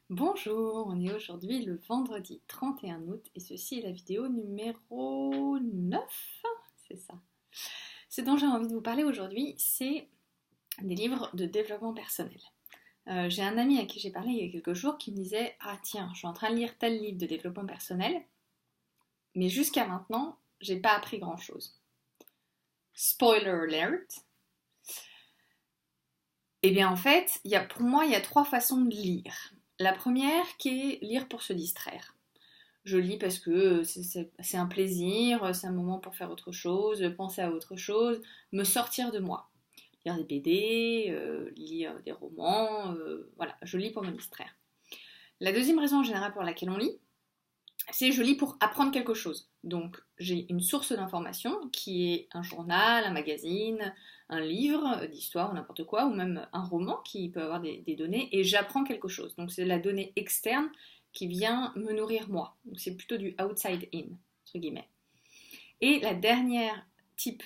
Bonjour, on est aujourd'hui le vendredi 31 août et ceci est la vidéo numéro 9, c'est ça. Ce dont j'ai envie de vous parler aujourd'hui, c'est des livres de développement personnel. J'ai un ami à qui j'ai parlé il y a quelques jours qui me disait « Ah tiens, je suis en train de lire tel livre de développement personnel, mais jusqu'à maintenant, j'ai pas appris grand-chose. » Spoiler alert. Eh bien en fait, pour moi, il y a trois façons de lire. La première qui est lire pour se distraire. Je lis parce que c'est un plaisir, c'est un moment pour faire autre chose, penser à autre chose, me sortir de moi. Lire des BD, lire des romans, voilà, je lis pour me distraire. La deuxième raison en général pour laquelle on lit, c'est je lis pour apprendre quelque chose. Donc j'ai une source d'information qui est un journal, un magazine, un livre d'histoire ou n'importe quoi, ou même un roman qui peut avoir des données, et j'apprends quelque chose. Donc c'est la donnée externe qui vient me nourrir moi. Donc c'est plutôt du outside in, entre guillemets. Et la dernière type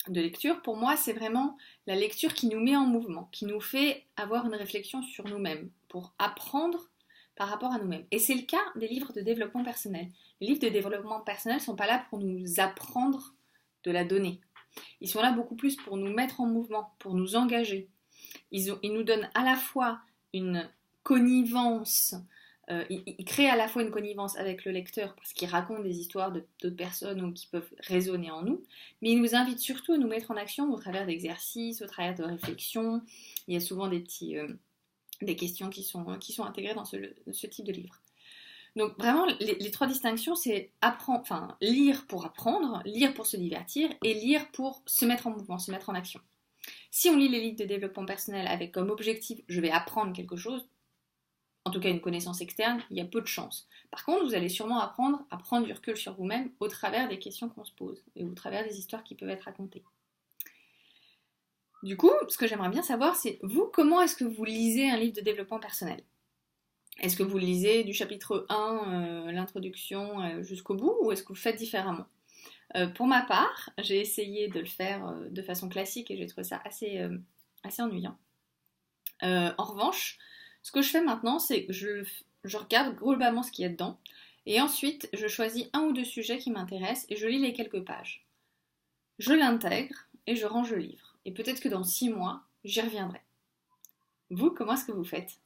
de lecture, pour moi, c'est vraiment la lecture qui nous met en mouvement, qui nous fait avoir une réflexion sur nous-mêmes, pour apprendre par rapport à nous-mêmes. Et c'est le cas des livres de développement personnel. Les livres de développement personnel ne sont pas là pour nous apprendre de la donnée. Ils sont là beaucoup plus pour nous mettre en mouvement, pour nous engager. Ils nous donnent à la fois une connivence, ils créent à la fois une connivence avec le lecteur parce qu'ils racontent des histoires d'autres personnes ou qui peuvent résonner en nous, mais ils nous invitent surtout à nous mettre en action au travers d'exercices, au travers de réflexions. Il y a souvent des questions qui sont intégrées dans ce type de livre. Donc vraiment, les trois distinctions, c'est lire pour apprendre, lire pour se divertir et lire pour se mettre en mouvement, se mettre en action. Si on lit les livres de développement personnel avec comme objectif « je vais apprendre quelque chose », en tout cas une connaissance externe, il y a peu de chances. Par contre, vous allez sûrement apprendre à prendre du recul sur vous-même au travers des questions qu'on se pose et au travers des histoires qui peuvent être racontées. Du coup, ce que j'aimerais bien savoir, c'est vous, comment est-ce que vous lisez un livre de développement personnel ? Est-ce que vous lisez du chapitre 1, l'introduction, jusqu'au bout, ou est-ce que vous faites différemment ? Pour ma part, j'ai essayé de le faire de façon classique et j'ai trouvé ça assez ennuyant. En revanche, ce que je fais maintenant, c'est que je regarde globalement ce qu'il y a dedans et ensuite je choisis un ou deux sujets qui m'intéressent et je lis les quelques pages. Je l'intègre et je range le livre. Et peut-être que dans 6 mois, j'y reviendrai. Vous, comment est-ce que vous faites ?